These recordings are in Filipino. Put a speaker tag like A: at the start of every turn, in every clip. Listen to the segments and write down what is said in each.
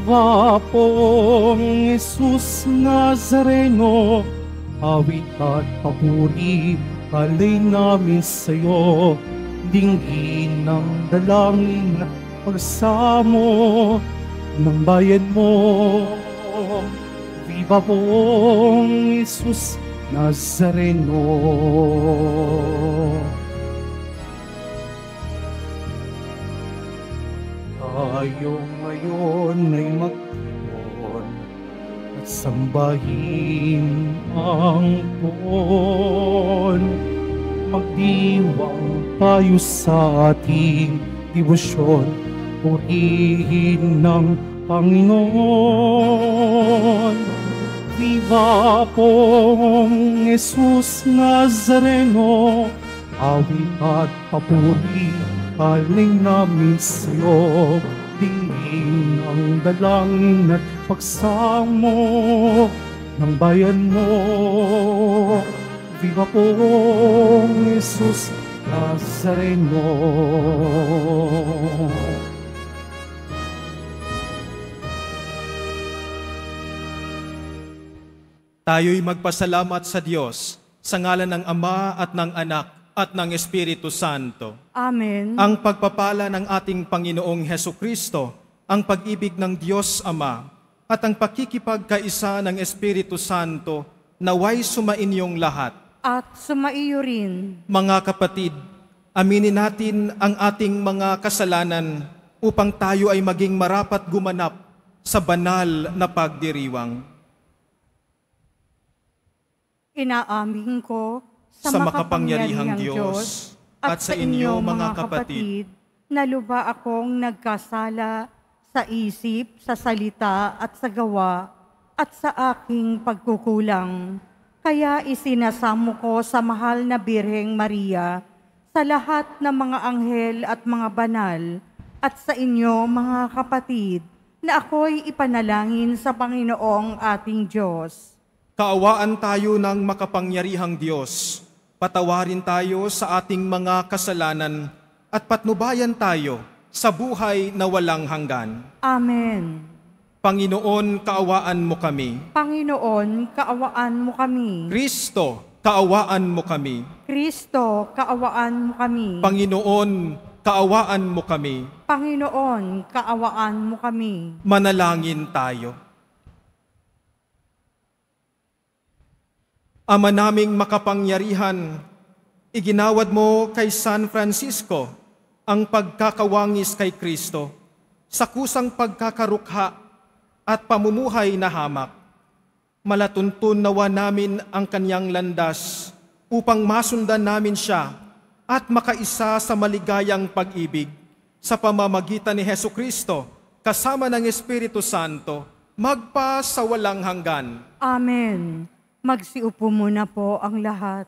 A: Viva pong Jesus Nazareno, awit at papuri, alay namin sa'yo. Dinggin ng dalangin at pagsamo ng bayan mo. Viva pong Jesus Nazareno. Tayo ngayon ay magtuon at sambahin ang Poon. Magdiwang tayo sa ating debosyon, purihin ng Panginoon. Viva pong Jesus Nazareno, awit at papuri, kaling namin sa'yo. Dinggin ang dalangin at pagsamo ng bayan mo. Viva pong Jesus Nazareno.
B: Tayo'y magpasalamat sa Diyos sa ngalan ng Ama at ng Anak at ng Espiritu Santo.
C: Amen.
B: Ang pagpapala ng ating Panginoong Hesukristo, ang pag-ibig ng Diyos Ama, at ang pakikipagkaisa ng Espiritu Santo naway sumainyong lahat.
C: At sumaiyo rin.
B: Mga kapatid, aminin natin ang ating mga kasalanan upang tayo ay maging marapat gumanap sa banal na pagdiriwang.
C: Inaamin ko
B: sa makapangyarihang Diyos at sa inyo mga kapatid,
C: na lubha akong nagkasala sa isip, sa salita at sa gawa at sa aking pagkukulang. Kaya isinasamo ko sa mahal na Birheng Maria, sa lahat ng mga anghel at mga banal, at sa inyo mga kapatid, na ako'y ipanalangin sa Panginoong ating Diyos.
B: Kaawaan tayo ng makapangyarihang Diyos. Patawarin tayo sa ating mga kasalanan at patnubayan tayo sa buhay na walang hanggan.
C: Amen.
B: Panginoon, kaawaan mo kami.
C: Panginoon, kaawaan mo kami.
B: Kristo, kaawaan mo kami.
C: Kristo, kaawaan mo kami.
B: Panginoon, kaawaan mo kami.
C: Panginoon, kaawaan mo kami.
B: Manalangin tayo. Ama naming makapangyarihan, iginawad mo kay San Francisco ang pagkakawangis kay Kristo sa kusang pagkakarukha at pamumuhay na hamak. Malatuntun nawa namin ang kanyang landas upang masundan namin siya at makaisa sa maligayang pag-ibig sa pamamagitan ni Hesukristo kasama ng Espiritu Santo magpa sa walang hanggan.
C: Amen. Magsiupo muna po ang lahat.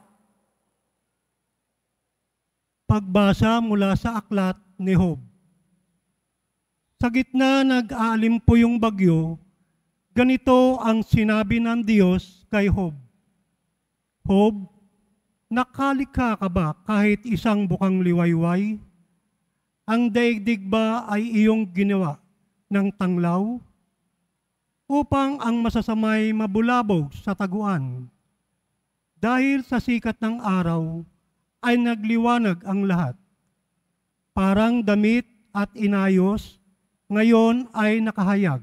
D: Pagbasa mula sa aklat ni Job. Sa gitna nag-aalim po yung bagyo, ganito ang sinabi ng Diyos kay Job. Job, nakalikha ka ba kahit isang bukang liwayway? Ang daigdig ba ay iyong ginawa ng tanglaw? Upang ang masasamay mabulabog sa taguan. Dahil sa sikat ng araw ay nagliwanag ang lahat. Parang damit at inayos, ngayon ay nakahayag.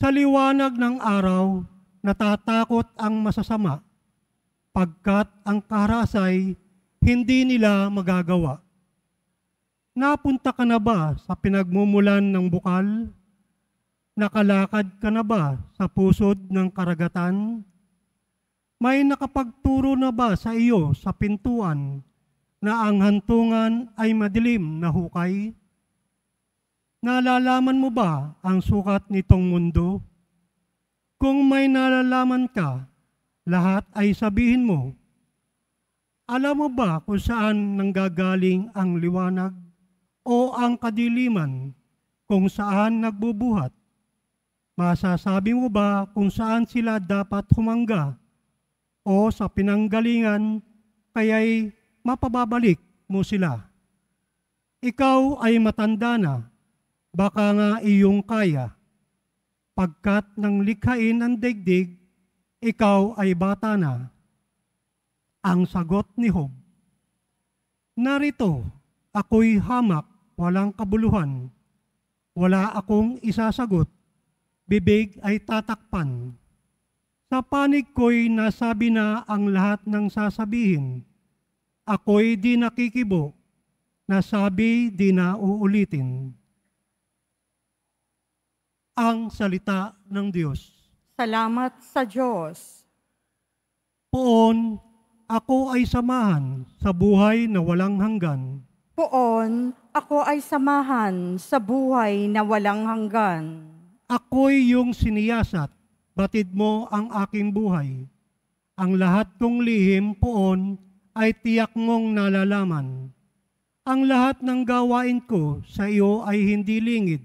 D: Sa liwanag ng araw, natatakot ang masasama, pagkat ang karasay hindi nila magagawa. Napunta ka na ba sa pinagmumulan ng bukal? Nakalakad ka na ba sa pusod ng karagatan? May nakapagturo na ba sa iyo sa pintuan na ang hantungan ay madilim na hukay? Nalalaman mo ba ang sukat nitong mundo? Kung may nalalaman ka, lahat ay sabihin mo. Alam mo ba kung saan nanggagaling ang liwanag o ang kadiliman kung saan nagbubuhat? Masasabi mo ba kung saan sila dapat humangga o sa pinanggalingan kaya'y mapababalik mo sila? Ikaw ay matanda na, baka nga iyong kaya. pagkat nang likhain ang daigdig, ikaw ay bata na. Ang sagot ni Job, narito, ako'y hamak, walang kabuluhan. Wala akong isasagot, bibig ay tatakpan. Sa panig ko'y nasabi na ang lahat ng sasabihin. Ako'y di nakikibo, nasabi di na uulitin. Ang salita ng Diyos.
C: Salamat sa Diyos.
D: Poon, ako ay samahan sa buhay na walang hanggan.
C: Poon, ako ay samahan sa buhay na walang hanggan.
D: Ako'y yung siniyasat, batid mo ang aking buhay. Ang lahat kong lihim poon ay tiyak mong nalalaman. Ang lahat ng gawain ko sa iyo ay hindi lingid.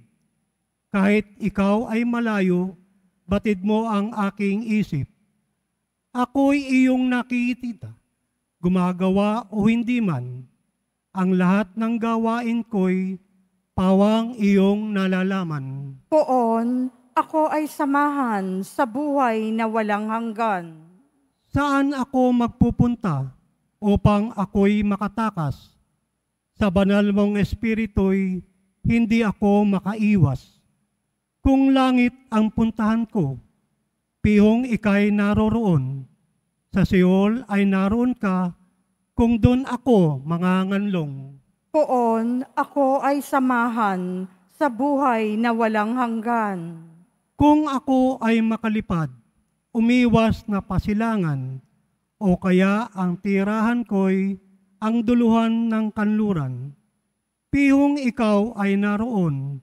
D: Kahit ikaw ay malayo, batid mo ang aking isip. Ako'y iyong nakikita, gumagawa o hindi man. Ang lahat ng gawain ko'y pawang iyong nalalaman.
C: Poon, ako ay samahan sa buhay na walang hanggan.
D: Saan ako magpupunta upang ako'y makatakas? Sa banal mong espiritu'y hindi ako makaiwas. Kung langit ang puntahan ko, pihong ika'y naroroon. Sa Seol ay naroon ka, kung doon ako manganganlong.
C: Poon, ako ay samahan sa buhay na walang hanggan.
D: Kung ako ay makalipad, umiwas na pasilangan, o kaya ang tirahan ko'y ang duluhan ng kanluran. Pihong ikaw ay naroon,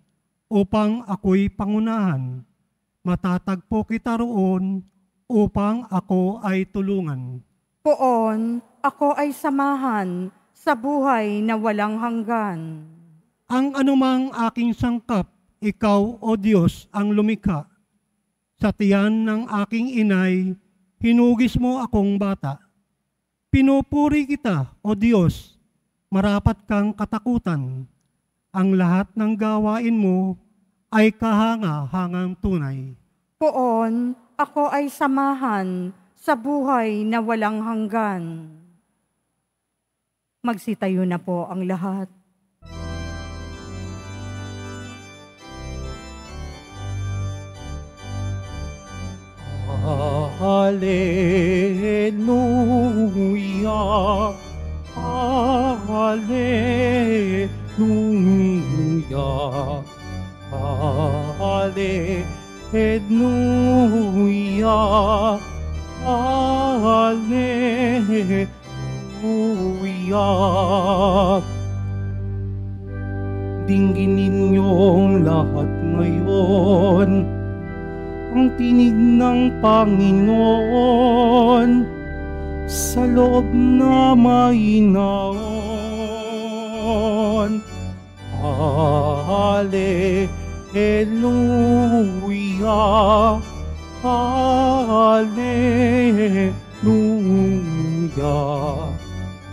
D: upang ako'y pangunahan. Matatagpo kita roon, upang ako ay tulungan.
C: Poon, ako ay samahan sa buhay na walang hanggan.
D: Ang anumang aking sangkap, ikaw, O Diyos, ang lumikha. Sa tiyan ng aking inay, hinugis mo akong bata. Pinupuri kita, O Diyos, marapat kang katakutan. Ang lahat ng gawain mo ay kahanga-hangang tunay.
C: Poon, ako ay samahan sa buhay na walang hanggan. Magsitayo na po ang lahat.
A: Hallelujah, Hallelujah, Hallelujah, Hallelujah. Dinggin ninyong lahat ngayon ang tinig ng Panginoon sa loob na mahinaon. Hallelujah, Hallelujah,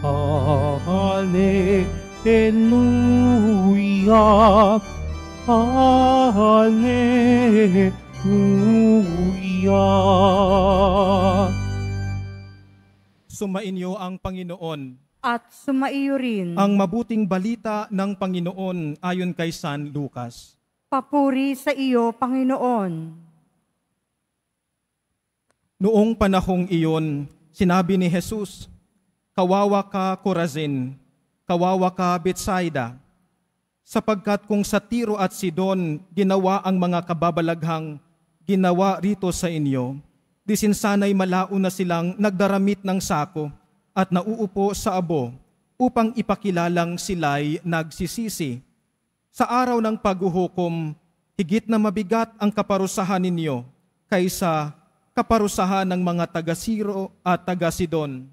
A: Hallelujah, Hallelujah.
B: Sumainyo ang Panginoon.
C: At sumaiyo rin.
B: Ang mabuting balita ng Panginoon ayon kay San Lucas.
C: Papuri sa iyo, Panginoon.
B: Noong panahong iyon, sinabi ni Jesus, "Kawawa ka, Corazin, kawawa ka, Betsaida, sapagkat kung sa Tiro at Sidon ginawa ang mga kababalaghang ginawa rito sa inyo, di sinsanay malao na silang nagdaramit ng sako at nauupo sa abo upang ipakilalang sila'y nagsisisi. Sa araw ng paghuhukom, higit na mabigat ang kaparusahan ninyo kaysa kaparusahan ng mga taga-Siro at taga-Sidon.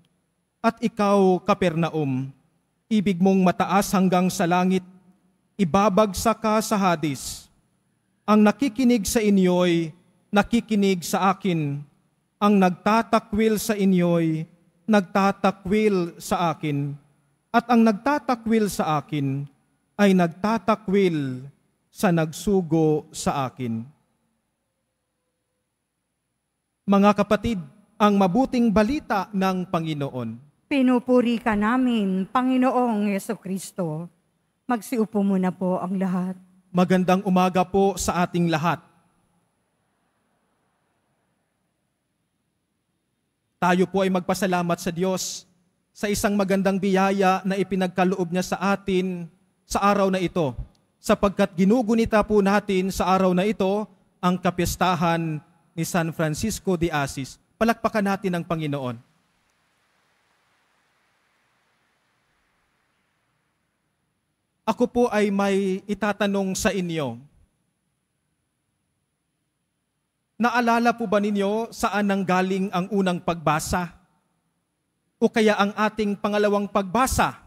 B: At ikaw, Kapernaum, ibig mong mataas hanggang sa langit, ibabagsak ka sa Hades. Ang nakikinig sa inyo'y nakikinig sa akin, ang nagtatakwil sa inyo'y nagtatakwil sa akin, at ang nagtatakwil sa akin ay nagtatakwil sa nagsugo sa akin." Mga kapatid, ang mabuting balita ng Panginoon.
C: Pinupuri ka namin, Panginoong Jesucristo. Magsiupo muna po ang lahat.
B: Magandang umaga po sa ating lahat. Tayo po ay magpasalamat sa Diyos sa isang magandang biyaya na ipinagkaloob niya sa atin sa araw na ito, sapagkat ginugunita po natin sa araw na ito ang kapistahan ni San Francisco de Assis. Palakpakan natin ang Panginoon. Ako po ay may itatanong sa inyo. Naalala po ba ninyo saan nanggaling ang unang pagbasa? O kaya ang ating pangalawang pagbasa,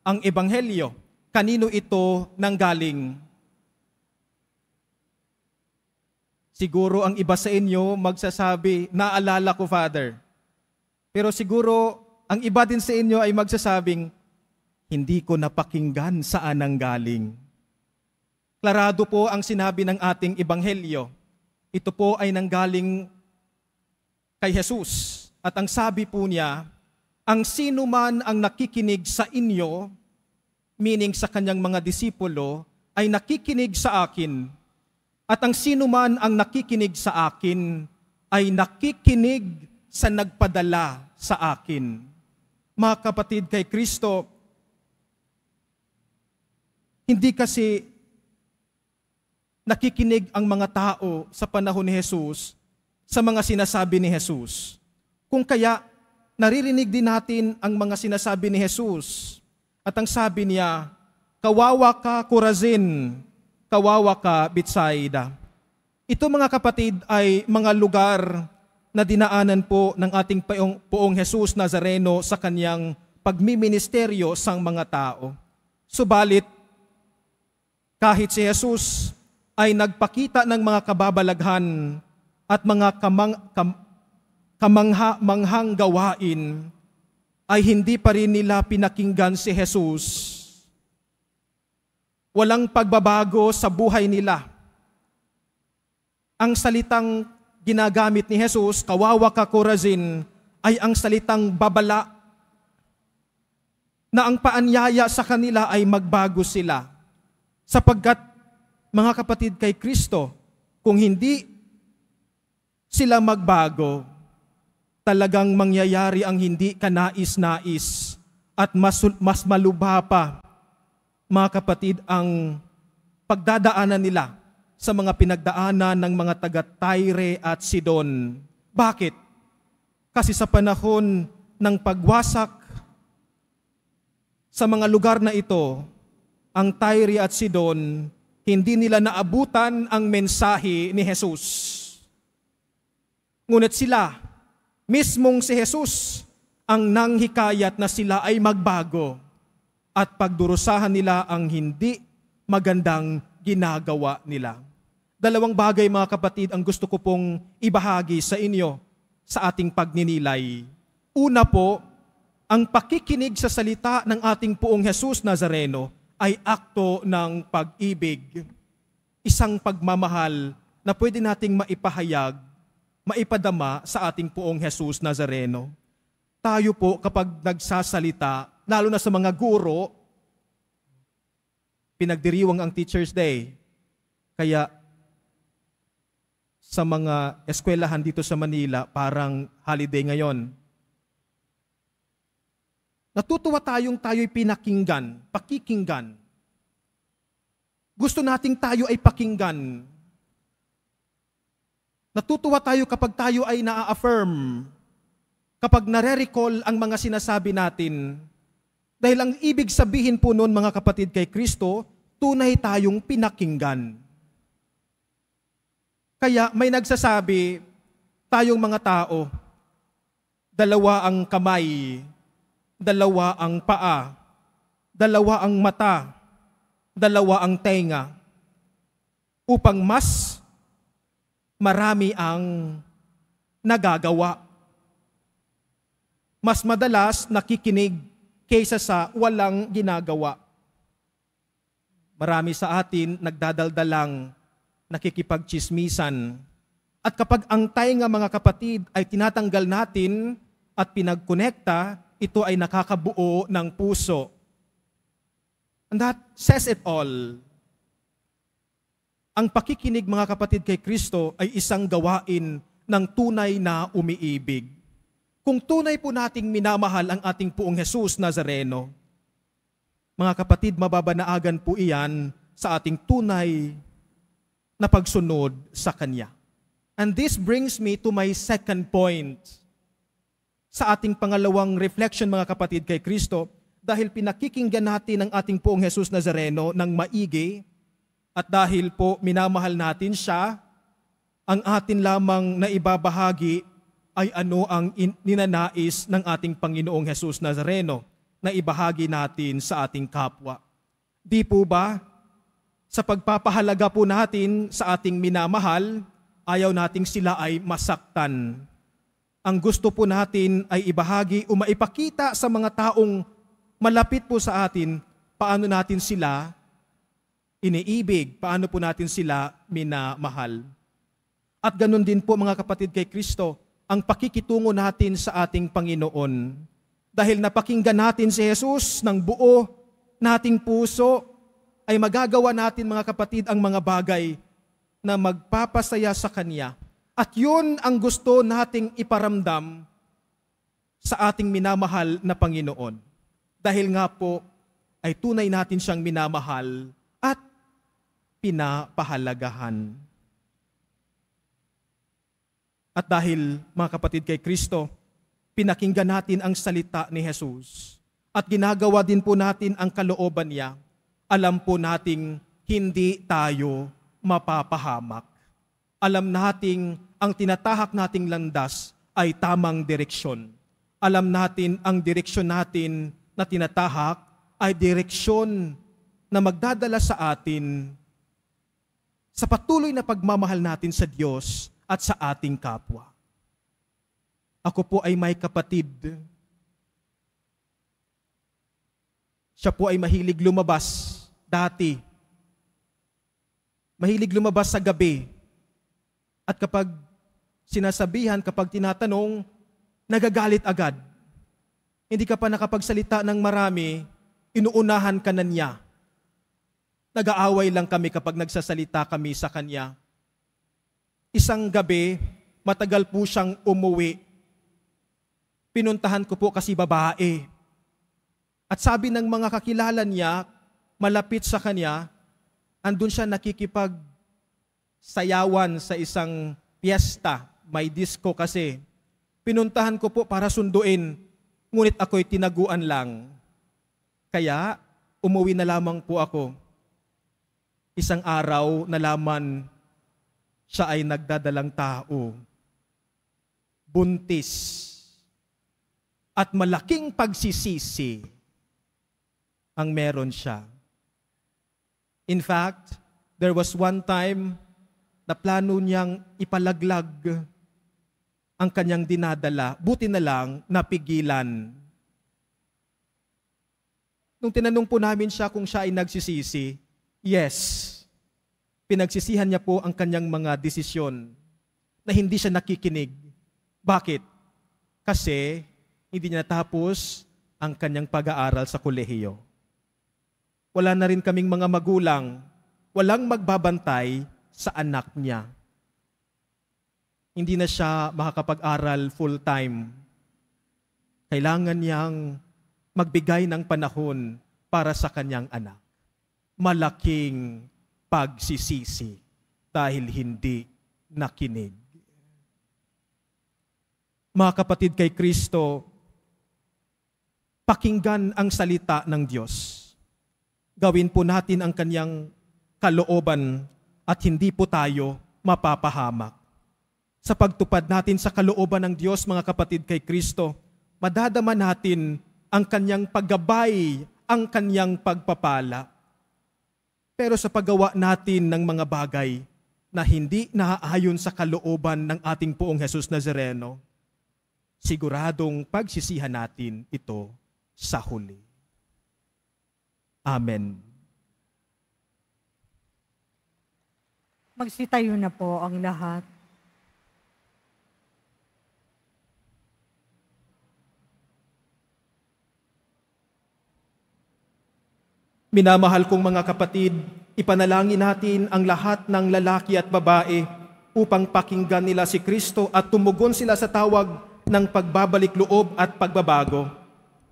B: ang Ebanghelyo? Kanino ito nanggaling? Siguro ang iba sa inyo magsasabi, naalala ko, Father. Pero siguro ang iba din sa inyo ay magsasabing, hindi ko napakinggan saan nanggaling. Klarado po ang sinabi ng ating Ebanghelyo. Ito po ay nanggaling kay Jesus. At ang sabi po niya, ang sino man ang nakikinig sa inyo, meaning sa kanyang mga disipulo, ay nakikinig sa akin. At ang sino man ang nakikinig sa akin, ay nakikinig sa nagpadala sa akin. Mga kapatid, kay Kristo, hindi kasi nakikinig ang mga tao sa panahon ni Jesus sa mga sinasabi ni Jesus. Kung kaya, naririnig din natin ang mga sinasabi ni Jesus. At ang sabi niya, kawawa ka Corazin, kawawa ka Betsaida. Ito mga kapatid ay mga lugar na dinaanan po ng ating Poong Jesus Nazareno sa kanyang pagmiministeryo sa mga tao. Subalit, kahit si Jesus ay nagpakita ng mga kababalaghan at mga kamangha-manghang gawain, ay hindi pa rin nila pinakinggan si Jesus. Walang pagbabago sa buhay nila. Ang salitang ginagamit ni Jesus, kawawa ka Corazin, ay ang salitang babala na ang paanyaya sa kanila ay magbago sila. Sapagkat, mga kapatid, kay Kristo, kung hindi sila magbago, talagang mangyayari ang hindi kanais-nais at mas malubha pa, mga kapatid, ang pagdadaanan nila sa mga pinagdaanan ng mga taga-Tyre at Sidon. Bakit? Kasi sa panahon ng pagwasak sa mga lugar na ito, ang Tyre at Sidon, hindi nila naabutan ang mensahe ni Jesus. Ngunit sila, mismong si Jesus, ang nanghikayat na sila ay magbago at pagdurusahan nila ang hindi magandang ginagawa nila. Dalawang bagay, mga kapatid, ang gusto ko pong ibahagi sa inyo sa ating pagninilay. Una po, ang pakikinig sa salita ng ating Poong Jesus Nazareno ay akto ng pag-ibig. Isang pagmamahal na pwede nating maipahayag, maipadama sa ating Poong Jesus Nazareno. Tayo po kapag nagsasalita, lalo na sa mga guro, pinagdiriwang ang Teacher's Day. Kaya sa mga eskwelahan dito sa Manila, parang holiday ngayon. Natutuwa tayo'y pinakinggan, pakikinggan. Gusto nating tayo ay pakinggan. Natutuwa tayo kapag tayo ay na-affirm, kapag nare-recall ang mga sinasabi natin. Dahil ang ibig sabihin po noon, mga kapatid, kay Kristo, tunay tayong pinakinggan. Kaya may nagsasabi, tayong mga tao, dalawa ang kamay, dalawa ang paa, dalawa ang mata, dalawa ang tenga, upang mas marami ang nagagawa. Mas madalas nakikinig kaysa sa walang ginagawa. Marami sa atin nagdadaldalang nakikipagchismisan, At kapag ang tainga mga kapatid ay tinatanggal natin at pinagkonekta, ito ay nakakabuo ng puso. And that says it all. Ang pakikinig mga kapatid kay Kristo ay isang gawain ng tunay na umiibig. Kung tunay po nating minamahal ang ating Poong Jesus Nazareno, mga kapatid, mababanaagan po iyan sa ating tunay na pagsunod sa Kanya. And this brings me to my second point. Sa ating pangalawang reflection mga kapatid kay Kristo, dahil pinakikinggan natin ang ating Poong Jesus Nazareno ng maigi, at dahil po minamahal natin siya, ang atin lamang na ibabahagi ay ano ang ninanais ng ating Panginoong Jesus Nazareno na ibahagi natin sa ating kapwa. Di po ba? Sa pagpapahalaga po natin sa ating minamahal, ayaw nating sila ay masaktan. Ang gusto po natin ay ibahagi o maipakita sa mga taong malapit po sa atin, paano natin sila iniibig, paano po natin sila minamahal. At ganun din po mga kapatid kay Kristo, ang pakikitungo natin sa ating Panginoon. Dahil napakinggan natin si Jesus ng buo nating puso, ay magagawa natin mga kapatid ang mga bagay na magpapasaya sa Kanya. At yun ang gusto nating iparamdam sa ating minamahal na Panginoon. Dahil nga po ay tunay natin siyang minamahal at pinapahalagahan. At dahil, mga kapatid kay Kristo, pinakinggan natin ang salita ni Jesus at ginagawa din po natin ang kalooban niya, alam po nating hindi tayo mapapahamak. Alam nating ang tinatahak nating landas ay tamang direksyon. Alam natin ang direksyon natin na tinatahak ay direksyon na magdadala sa atin sa patuloy na pagmamahal natin sa Diyos at sa ating kapwa. Ako po ay may kapatid. Siya po ay mahilig lumabas dati. Mahilig lumabas sa gabi. At kapag sinasabihan, kapag tinatanong, nagagalit agad. Hindi ka pa nakapagsalita ng marami, inuunahan ka na niya. Nag-aaway lang kami kapag nagsasalita kami sa kanya. Isang gabi, matagal po siyang umuwi. Pinuntahan ko po kasi babae. At sabi ng mga kakilala niya, malapit sa kanya, andun siya nakikipagsayawan sa isang piyesta. May disco kasi. Pinuntahan ko po para sunduin, ngunit ako'y tinaguan lang. Kaya, umuwi na lamang po ako. Isang araw, nalaman siya ay nagdadalang tao. Buntis. At malaking pagsisisi ang meron siya. In fact, there was one time na plano niyang ipalaglag ang kanyang dinadala. Buti na lang napigilan. Nung tinanong po namin siya kung siya ay nagsisisi, yes. Pinagsisihan niya po ang kanyang mga desisyon na hindi siya nakikinig. Bakit? Kasi hindi niya natapos ang kanyang pag-aaral sa kolehiyo. Wala na rin kaming mga magulang, walang magbabantay sa anak niya. Hindi na siya makakapag-aral full-time. Kailangan niyang magbigay ng panahon para sa kanyang anak. Malaking pagsisisi dahil hindi nakinig. Mga kapatid kay Kristo, pakinggan ang salita ng Diyos. Gawin po natin ang kanyang kalooban at hindi po tayo mapapahamak. Sa pagtupad natin sa kalooban ng Diyos, mga kapatid kay Kristo, madadama natin ang kanyang paggabay, ang kanyang pagpapala. Pero sa paggawa natin ng mga bagay na hindi naaayon sa kalooban ng ating Poong Jesus Nazareno, siguradong pagsisihan natin ito sa huli. Amen.
C: Magsitayo na po ang lahat.
B: Minamahal kong mga kapatid, ipanalangin natin ang lahat ng lalaki at babae upang pakinggan nila si Kristo at tumugon sila sa tawag ng pagbabalik loob at pagbabago.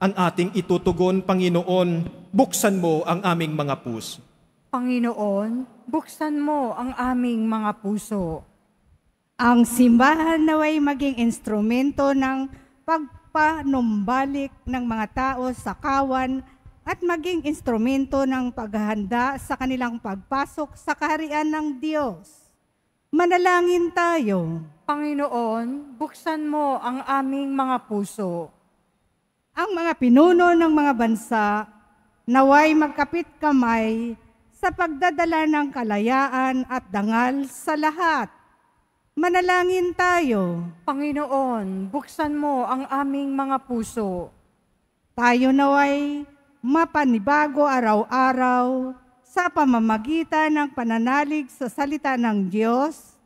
B: Ang ating itutugon, Panginoon, buksan mo ang aming mga puso.
C: Panginoon, buksan mo ang aming mga puso.
E: Ang simbahan naway maging instrumento ng pagpanumbalik ng mga tao sa kawan at maging instrumento ng paghahanda sa kanilang pagpasok sa kaharian ng Diyos. Manalangin tayo.
C: Panginoon, buksan mo ang aming mga puso.
E: Ang mga pinuno ng mga bansa naway magkapit kamay sa pagdadala ng kalayaan at dangal sa lahat. Manalangin tayo.
C: Panginoon, buksan mo ang aming mga puso.
E: Tayo naway mapanibago araw-araw sa pamamagitan ng pananalig sa salita ng Diyos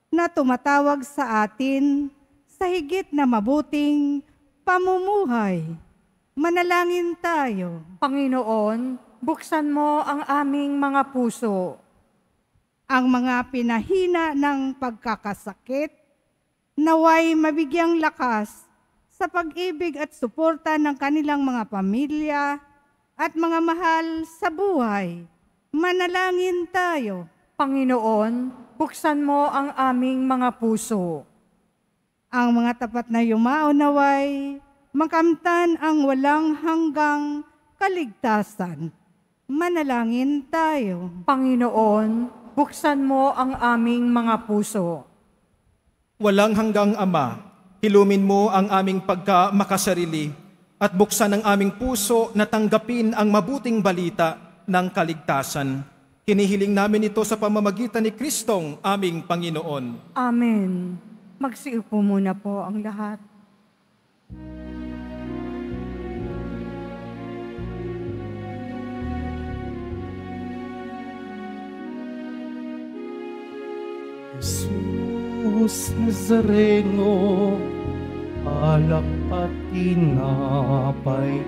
E: na tumatawag sa atin sa higit na mabuting pamumuhay. Manalangin tayo.
C: Panginoon, buksan mo ang aming mga puso.
E: Ang mga pinahina ng pagkakasakit, naway mabigyang lakas sa pag-ibig at suporta ng kanilang mga pamilya at mga mahal sa buhay. Manalangin tayo.
C: Panginoon, buksan mo ang aming mga puso.
E: Ang mga tapat na yumao naway makamtan ang walang hanggang kaligtasan. Manalangin tayo.
C: Panginoon, buksan mo ang aming mga puso.
B: Walang hanggang Ama, hilumin mo ang aming pagkamakasarili at buksan ang aming puso na tanggapin ang mabuting balita ng kaligtasan. Hinihiling namin ito sa pamamagitan ni Kristong aming Panginoon.
C: Amen. Magsiupo muna po ang lahat.
A: Jesus Nazareno, alak at tinapay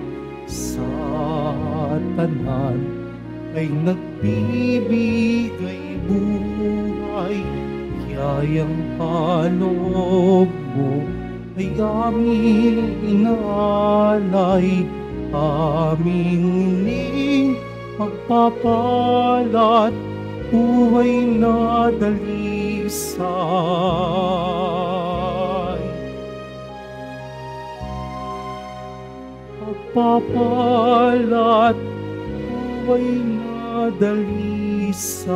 A: sa tanan ay nagbibigay buhay. Yayang kaloob mo ay aming inalay, aming ining pagpapalat, buhay na dalisay. Pagpapalat, buhay na dalisay.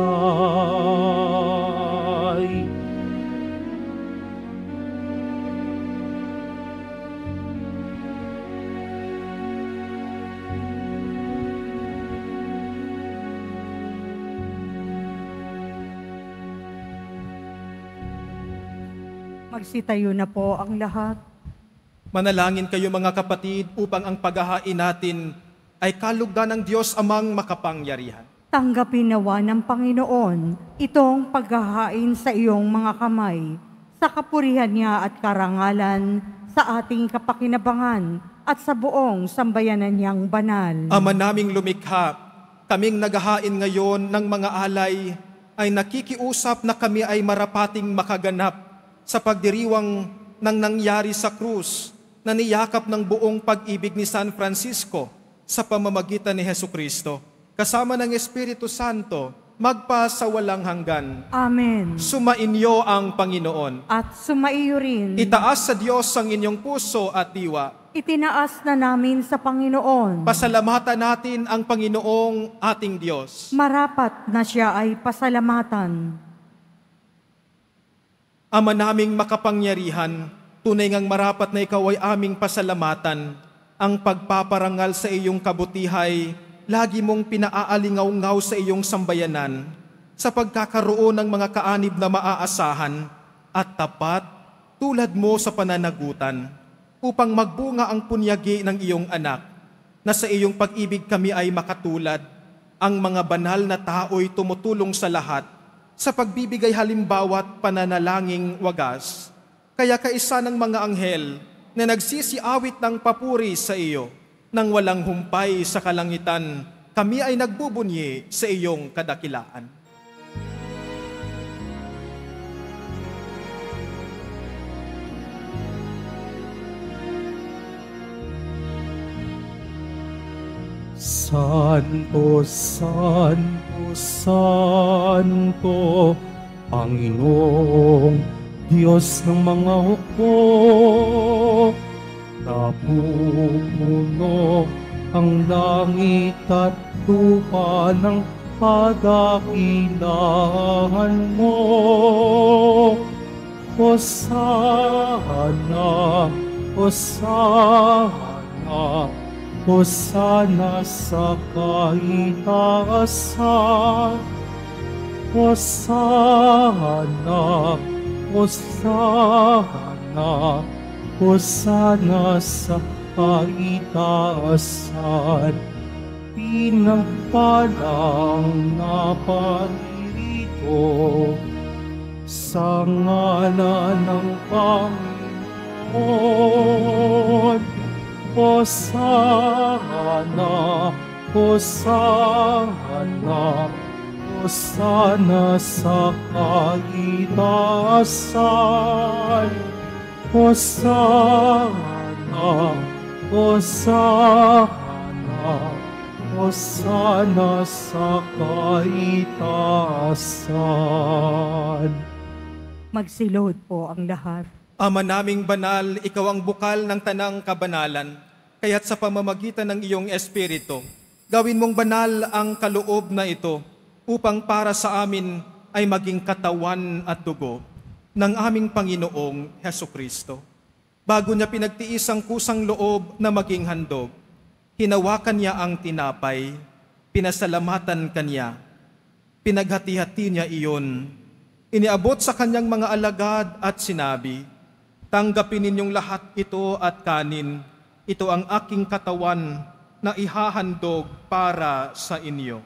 C: Magsitayo na po ang lahat.
B: Manalangin kayo mga kapatid upang ang paghahain natin ay kalugdan ng Diyos amang makapangyarihan.
C: Tanggapin nawa ng Panginoon itong paghahain sa iyong mga kamay, sa kapurihan niya at karangalan, sa ating kapakinabangan at sa buong sambayanan niyang banal.
B: Ama naming lumikha, kaming naghahain ngayon ng mga alay ay nakikiusap na kami ay marapating makaganap sa pagdiriwang ng nangyari sa krus na niyakap ng buong pag-ibig ni San Francisco sa pamamagitan ni Hesukristo, kasama ng Espiritu Santo, magpa sa walang hanggan.
C: Amen.
B: Sumainyo ang Panginoon.
C: At sumaiyo rin.
B: Itaas sa Diyos ang inyong puso at diwa.
C: Itinaas na namin sa Panginoon.
B: Pasalamatan natin ang Panginoong ating Diyos.
C: Marapat na siya ay pasalamatan.
B: Ama naming makapangyarihan, tunay ngang marapat na ikaw ay aming pasalamatan. Ang pagpaparangal sa iyong kabutihay, lagi mong pinaalingaw-ngaw sa iyong sambayanan, sa pagkakaroon ng mga kaanib na maaasahan at tapat tulad mo sa pananagutan, upang magbunga ang punyagi ng iyong anak, na sa iyong pag-ibig kami ay makatulad. Ang mga banal na tao'y tumutulong sa lahat, sa pagbibigay halimbawa't pananalangin wagas. Kaya kaisa ng mga anghel na nagsisiawit ng papuri sa iyo, nang walang humpay sa kalangitan, kami ay nagbubunyi sa iyong kadakilaan.
A: Santo, Santo, Santo, Panginoong Diyos ng mga hukbo, napupuno ang langit at lupa ng kadakilaan mo. Hosana, Hosana, Hosana sa kaitaasan. Hosana, Hosana, Hosana sa kaitaasan. Pinagpalang na paririto sa ngalan ng Panginoon. Hosana, Hosana, Hosana sa kaitaasan. Hosana, Hosana, Hosana sa kaitaasan.
C: Magsilod po ang lahat.
B: Ama naming banal, ikaw ang bukal ng tanang kabanalan, kaya't sa pamamagitan ng iyong Espiritu, gawin mong banal ang kaloob na ito upang para sa amin ay maging katawan at dugo ng aming Panginoong Hesukristo. Bago niya pinagtiis ang kusang loob na maging handog, hinawakan niya ang tinapay, pinasalamatan kanya, pinaghati-hati niya iyon, iniabot sa kanyang mga alagad at sinabi, "Tanggapin ninyong lahat ito at kanin. Ito ang aking katawan na ihahandog para sa inyo."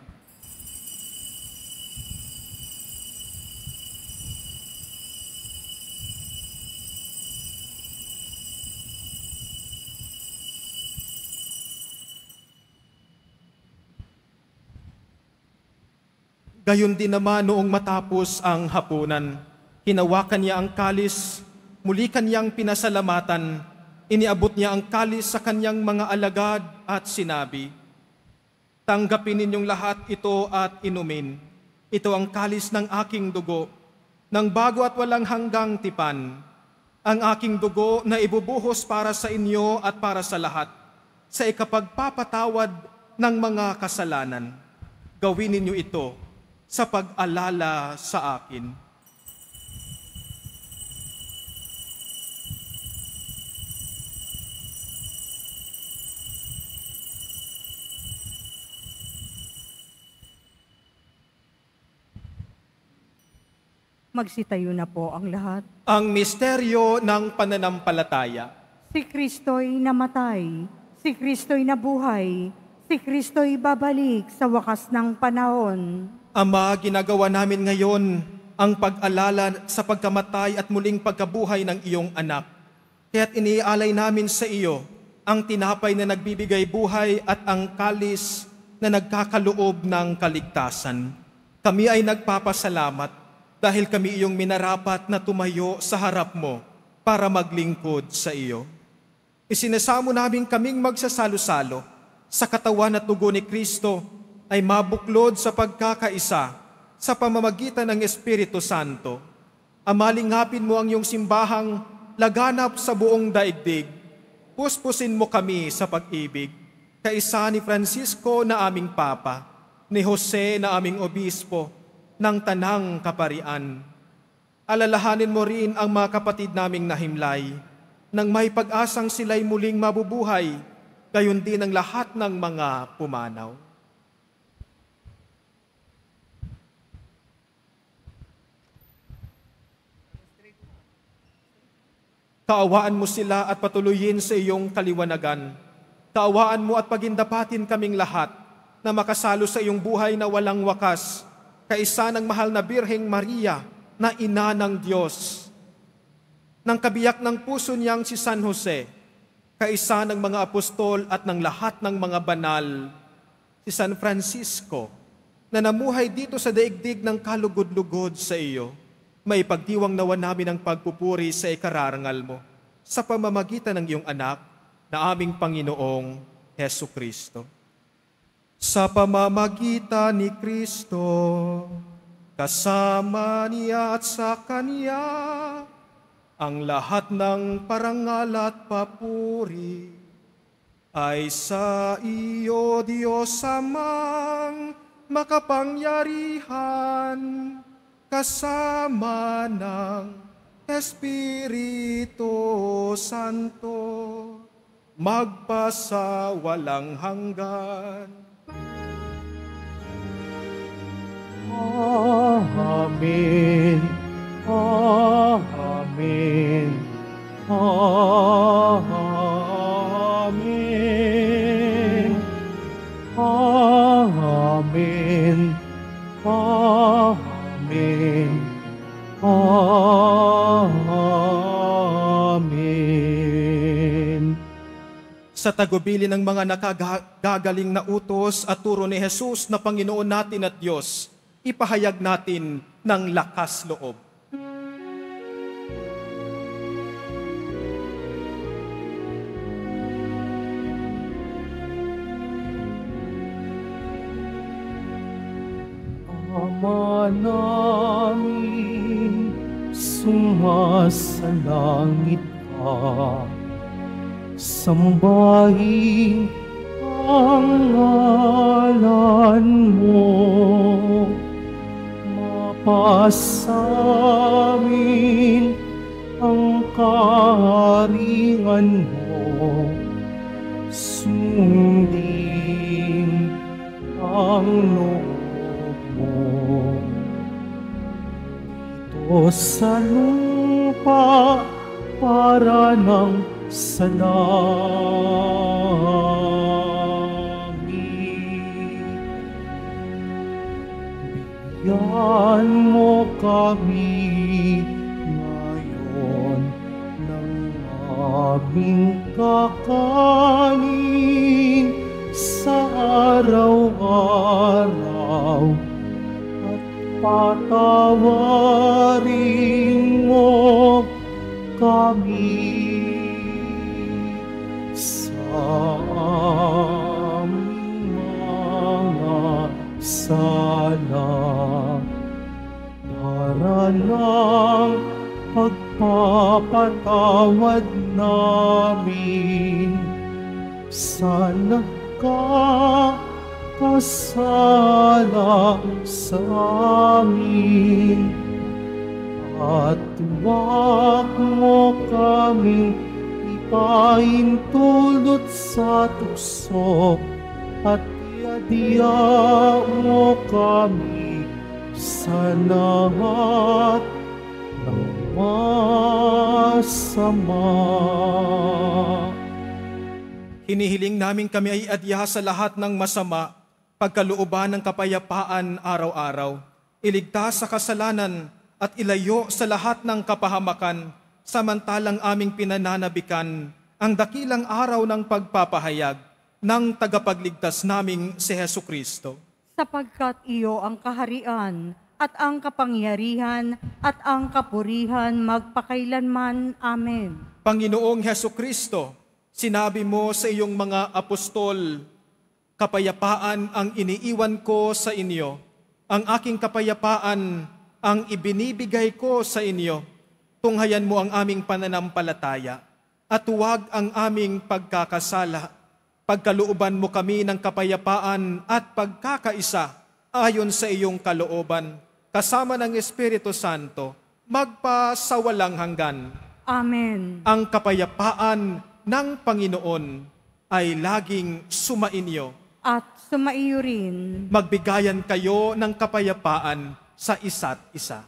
B: Gayon din naman noong matapos ang hapunan, hinawakan niya ang kalis, muli kanyang pinasalamatan, iniabot niya ang kalis sa kanyang mga alagad at sinabi, "Tanggapin ninyong lahat ito at inumin. Ito ang kalis ng aking dugo, ng bago at walang hanggang tipan. Ang aking dugo na ibubuhos para sa inyo at para sa lahat, sa ikapagpapatawad ng mga kasalanan. Gawin ninyo ito sa pag-alala sa akin."
C: Magsitayo na po ang lahat.
B: Ang misteryo ng pananampalataya.
C: Si Kristo'y namatay, si Kristo'y nabuhay, si Kristo'y babalik sa wakas ng panahon.
B: Ama, ginagawa namin ngayon ang pag-alala sa pagkamatay at muling pagkabuhay ng iyong anak. Kaya't iniaalay namin sa iyo ang tinapay na nagbibigay buhay at ang kalis na nagkakaloob ng kaligtasan. Kami ay nagpapasalamat dahil kami iyong minarapat na tumayo sa harap mo para maglingkod sa iyo. Isinasamo namin kaming magsasalo-salo sa katawan at dugo ni Kristo ay mabuklod sa pagkakaisa sa pamamagitan ng Espiritu Santo. Amalingapin mo ang iyong simbahang laganap sa buong daigdig. Puspusin mo kami sa pag-ibig. Kaisa ni Francisco na aming Papa, ni Jose na aming Obispo, ng Tanang Kaparian. Alalahanin mo rin ang mga kapatid naming nahimlay, nang may pag-asang sila'y muling mabubuhay, gayon din ang lahat ng mga pumanaw. Kaawaan mo sila at patuloyin sa iyong kaliwanagan. Kaawaan mo at pagindapatin kaming lahat na makasalo sa iyong buhay na walang wakas, kaisa ng mahal na Birheng Maria na ina ng Diyos, ng kabiyak ng puso niyang si San Jose, kaisa ng mga apostol at ng lahat ng mga banal, si San Francisco, na namuhay dito sa daigdig ng kalugod-lugod sa iyo, maipagdiwang nawa namin ang pagpupuri sa ikararangal mo sa pamamagitan ng iyong anak na aming Panginoong Hesu Kristo. Sa pamamagitan ni Kristo, kasama niya at sa Kanya, ang lahat ng parangal at papuri ay sa iyo, Diyos Amang makapangyarihan, kasama ng Espiritu Santo, magpasawalang hanggan.
A: Amen. Amen. Amen. Amen. Amen. Amen.
B: Sa tagubili ng mga nakagagaling na utos at turo ni Jesus na Panginoon natin at Diyos, ipahayag natin ng lakas loob.
A: Ama namin, sumasalangit ka, sambahin ang ngalan mo, mapasamin ang kaharian mo, sundin ang loob mo. Dito sa lupa para ng sa langit. Bigyan mo kami ngayon ng aming kakanin sa araw-araw, at patawarin mo kami sa aming mga sala, para ng pagpapatawad namin sa nagkakasala sa amin, at huwag mo kaming ipaintulot sa tukso, at iadya mo kami sa lahat ng masama.
B: Hinihiling namin kami ay adya sa lahat ng masama, pagkalooban ng kapayapaan araw-araw, iligtas sa kasalanan at ilayo sa lahat ng kapahamakan, samantalang aming pinananabikan ang dakilang araw ng pagpapahayag ng tagapagligtas naming si Hesu Kristo.
C: Sapagkat iyo ang kaharian at ang kapangyarihan at ang kapurihan magpakailanman. Amen.
B: Panginoong Hesu Kristo, sinabi mo sa iyong mga apostol, kapayapaan ang iniiwan ko sa inyo, ang aking kapayapaan ang ibinibigay ko sa inyo. Tunghayan mo ang aming pananampalataya at huwag ang aming pagkakasala. Pagkalooban mo kami ng kapayapaan at pagkakaisa ayon sa iyong kalooban, kasama ng Espiritu Santo, magpasawalang hanggan.
C: Amen.
B: Ang kapayapaan ng Panginoon ay laging sumainyo.
C: At sumaiyo rin.
B: Magbigayan kayo ng kapayapaan sa isa't isa.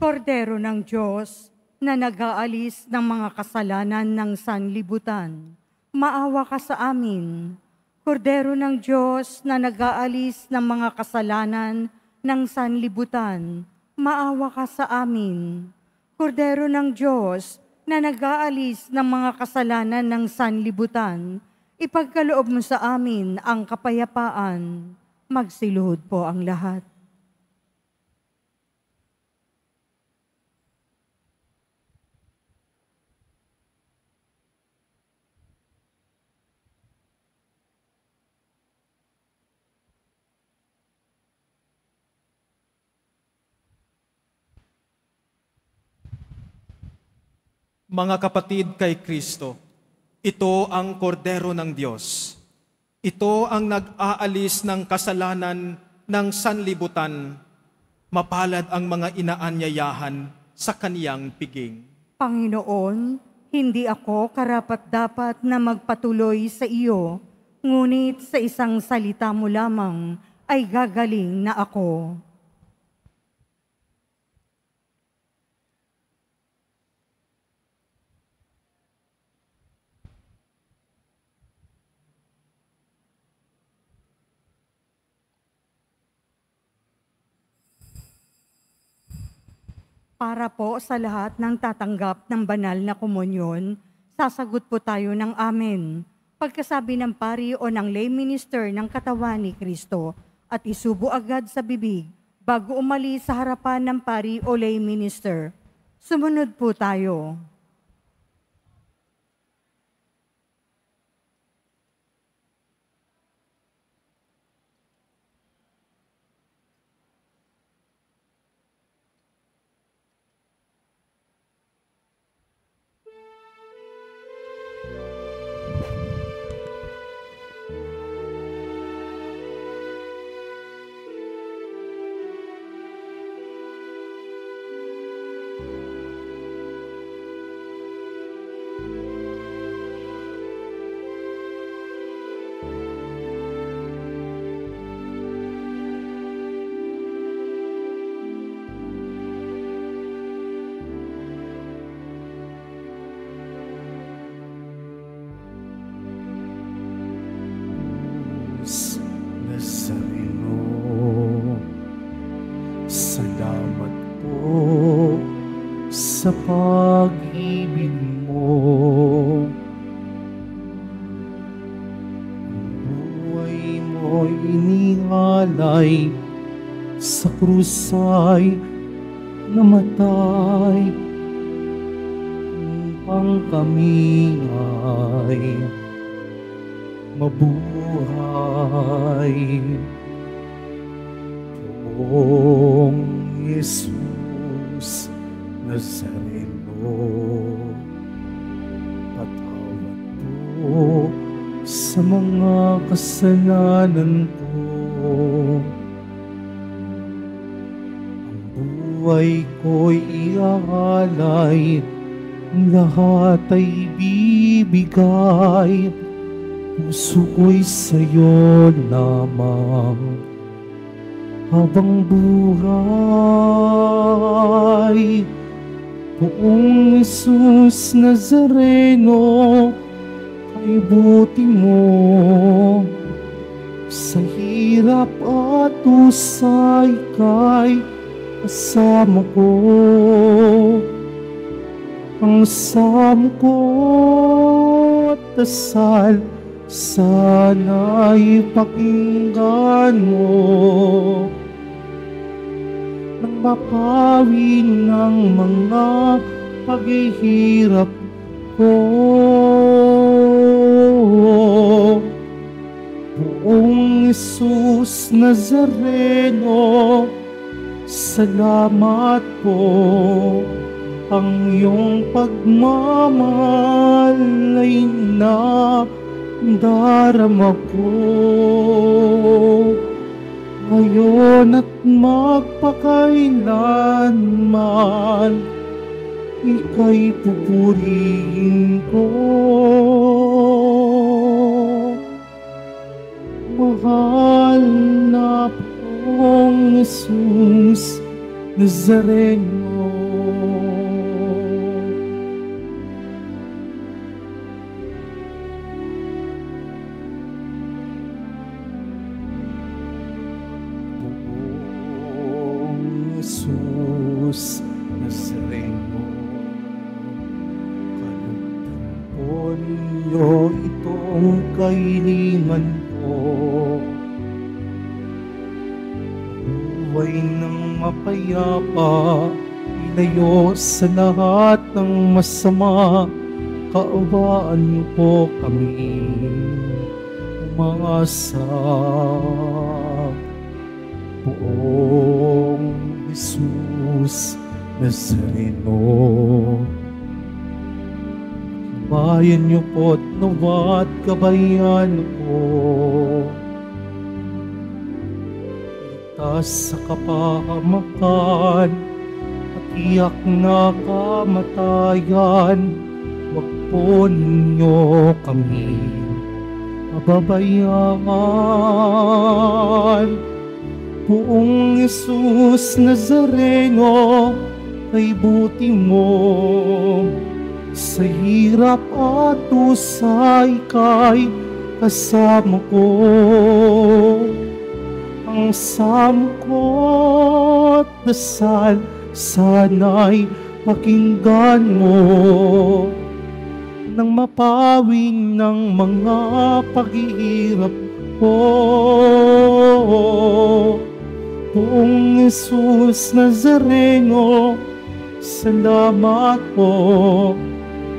C: Kordero ng Diyos na nag-aalis ng mga kasalanan ng sanlibutan, maawa ka sa amin. Kordero ng Diyos na nag-aalis ng mga kasalanan ng sanlibutan, maawa ka sa amin. Kordero ng Diyos na nag-aalis ng mga kasalanan ng sanlibutan, ipagkaloob mo sa amin ang kapayapaan. Magsiluhod po ang lahat.
B: Mga kapatid kay Kristo, ito ang kordero ng Diyos. Ito ang nag-aalis ng kasalanan ng sanlibutan. Mapalad ang mga inaanyayahan sa kaniyang piging.
C: Panginoon, hindi ako karapat-dapat na magpatuloy sa iyo, ngunit sa isang salita mo lamang ay gagaling na ako. Para po sa lahat ng tatanggap ng banal na komunyon, sasagot po tayo ng amen. Pagkasabi ng pari o ng lay minister ng katawan ni Kristo at isubo agad sa bibig bago umalis sa harapan ng pari o lay minister. Sumunod po tayo.
A: Nazareno, salamat po sa pag-ibig mo. Ang buhay mo'y iningalay, sa krus ay namatay, upang kami ay mabuhay. Poong Jesus Nazareno, patawad po sa mga kasalanan ko. Ang buhay ko'y iaalay, ang lahat ay bibigay. Puso ko'y sa'yo lamang habang buhay. Poong Jesus Nazareno, kay buti mo, sa hirap at usay kay kasama ko. Ang samo ko't dasal, sana'y pakinggan mo, nang mapawi ng mga paghihirap ko. Poong Jesus Nazareno, salamat po. Ang iyong pagmamahal ay nadarama ko. Ngayon at magpakailanman, ika'y pupurihin ko. Mahal na Poong Jesus Nazareno, Jesus Nazareno, inyo itong kahilingan ko. Buhay ng mapayapa, ilayo sa lahat ng masama, kaawaan niyo po kami umasa. Poong Jesus Nazareno, bayan niyo po't nawat kabayan ko, ligtas sa kapahamakan at iyak na kamatayan. Huwag po ninyo kami pababayaan. Poong Jesus Nazareno, kay buti mo, sa hirap at usay kay kasama ko. Ang samo ko't dasal, sana'y pakinggan mo, nang mapawin ng mga paghihirap ko. Poong Jesus Nazareno, salamat po.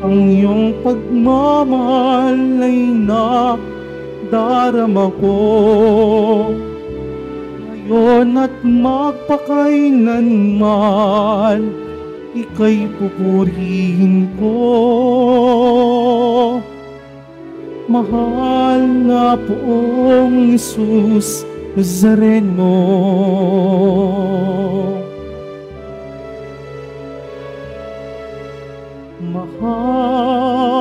A: Ang iyong pagmamahal ay nadarama ko. Ngayon at magpakailanman, ika'y pupurihin ko. Mahal na Poong Jesus Nazareno, mahal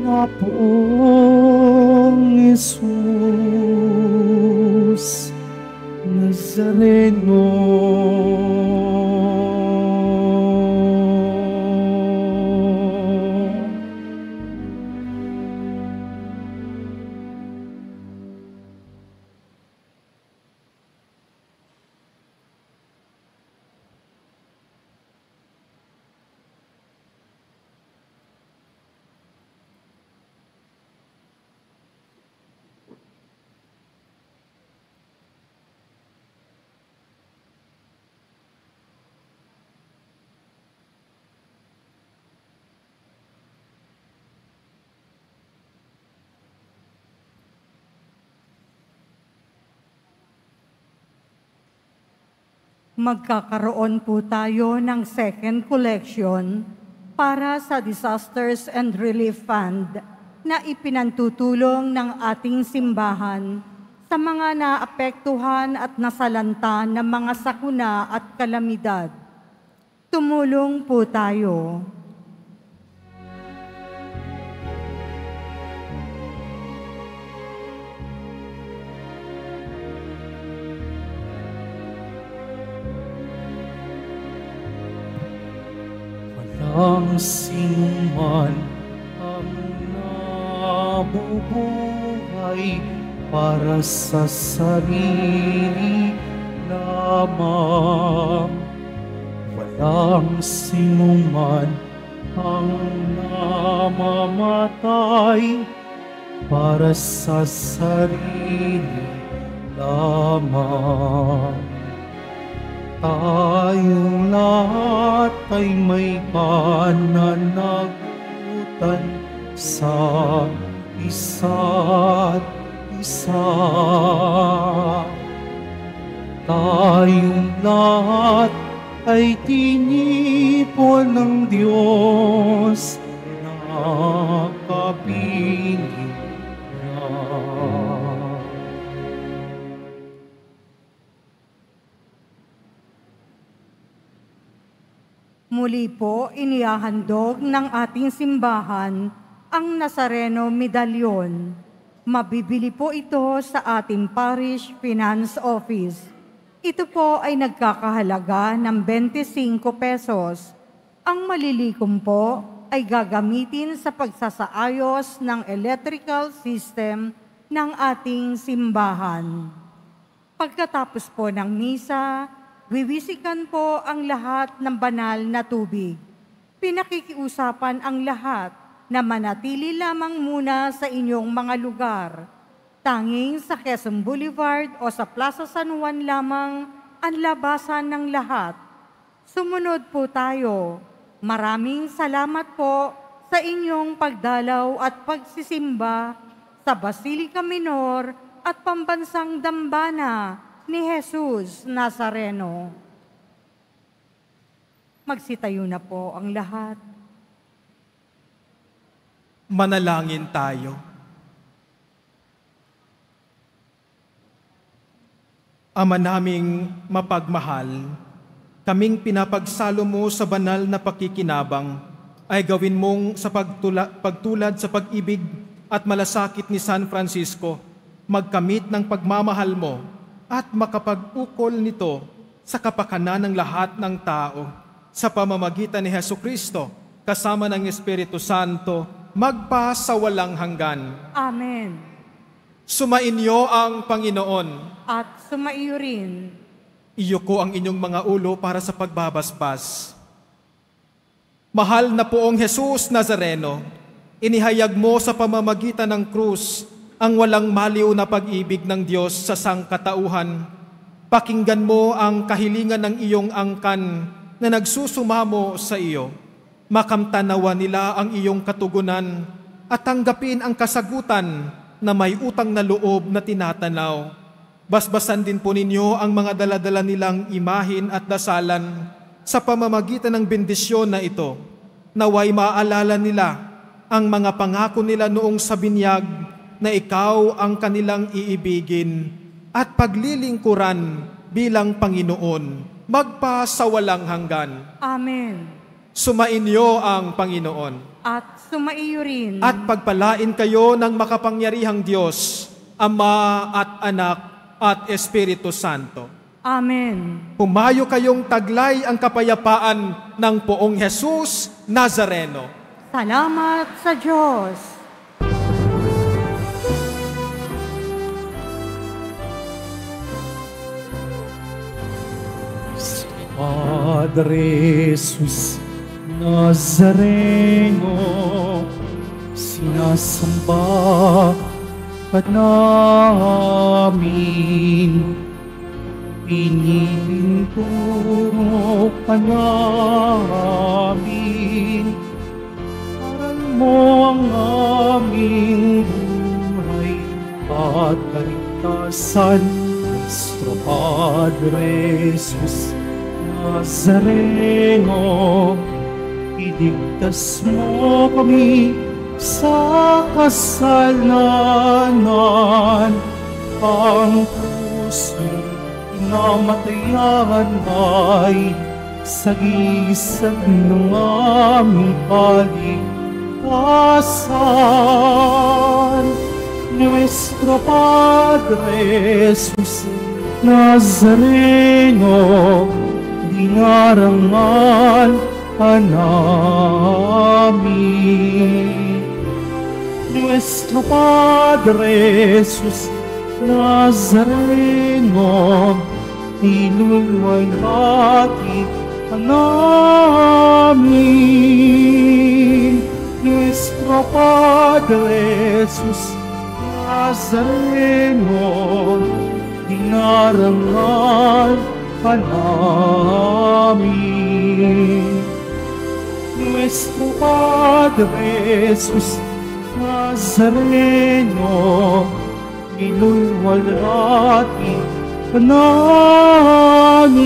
A: na Poong Jesus Nazareno.
C: Magkakaroon po tayo ng second collection para sa Disasters and Relief Fund na ipinantutulong ng ating simbahan sa mga naapektuhan at nasalanta ng mga sakuna at kalamidad. Tumulong po tayo.
A: Ang sinuman ang nabubuhay para sa sarili lamang. Walang sinuman ang namamatay para sa sarili lamang. Tayong lahat ay may pananagutan sa isa't isa. Tayong lahat ay tinipon ng Diyos na kapiling niya.
C: Muli po inihahandog ng ating simbahan ang Nazareno Medallion. Mabibili po ito sa ating Parish Finance Office. Ito po ay nagkakahalaga ng 25 pesos. Ang malilikom po ay gagamitin sa pagsasaayos ng electrical system ng ating simbahan. Pagkatapos po ng misa, wiwisikan po ang lahat ng banal na tubig. Pinakikiusapan ang lahat na manatili lamang muna sa inyong mga lugar. Tanging sa Quezon Boulevard o sa Plaza San Juan lamang ang labasan ng lahat. Sumunod po tayo. Maraming salamat po sa inyong pagdalaw at pagsisimba sa Basilica Minor at Pambansang Dambana ni Jesus Nazareno. Magsitayo na po ang lahat.
B: Manalangin tayo. Ama naming mapagmahal, kaming pinapagsalo mo sa banal na pakikinabang ay gawin mong sa pagtulad sa pag-ibig at malasakit ni San Francisco, magkamit ng pagmamahal mo at makapag-ukol nito sa kapakanan ng lahat ng tao. Sa pamamagitan ni Jesucristo, kasama ng Espiritu Santo, magpa sa walang hanggan.
C: Amen.
B: Sumainyo ang Panginoon.
C: At sumaiyo rin.
B: Iyuko ang inyong mga ulo para sa pagbabasbas. Mahal na Poong Jesus Nazareno, inihayag mo sa pamamagitan ng krus ang walang maliw na pag-ibig ng Diyos sa sangkatauhan. Pakinggan mo ang kahilingan ng iyong angkan na nagsusumamo sa iyo. Makamtanawa nila ang iyong katugunan at tanggapin ang kasagutan na may utang na loob na tinatanaw. Basbasan din po ninyo ang mga daladala nilang imahin at dasalan sa pamamagitan ng bendisyon na ito. Naway maalala nila ang mga pangako nila noong sa binyag na ikaw ang kanilang iibigin at paglilingkuran bilang Panginoon, magpa sa walang hanggan.
C: Amen.
B: Sumainyo ang Panginoon.
C: At sumaiyo rin.
B: At pagpalain kayo ng makapangyarihang Diyos, Ama at Anak at Espiritu Santo.
C: Amen.
B: Pumayo kayong taglay ang kapayapaan ng Poong Jesus Nazareno.
C: Salamat sa Diyos.
A: Padre Jesus Nazareno, sinasamba ka namin, pinipinturo ka namin, aral mo ang aming buhay at kaligtasan, Nuestro Padre Jesus Nazareno, iligtas mo kami sa kasalanan. Ang krus mo pinamatayan ay sagisag ng aming kaligtasan. Nuestro Padre Jesus Nazareno, dinarangan ka namin. Nuestro Padre Jesus Nazareno, iluluwalhati ka namin. Nuestro Padre Jesus Nazareno, dinarangan ka namin. Nuestro Padre Jesus Nazareno, iluluwalhati ka namin.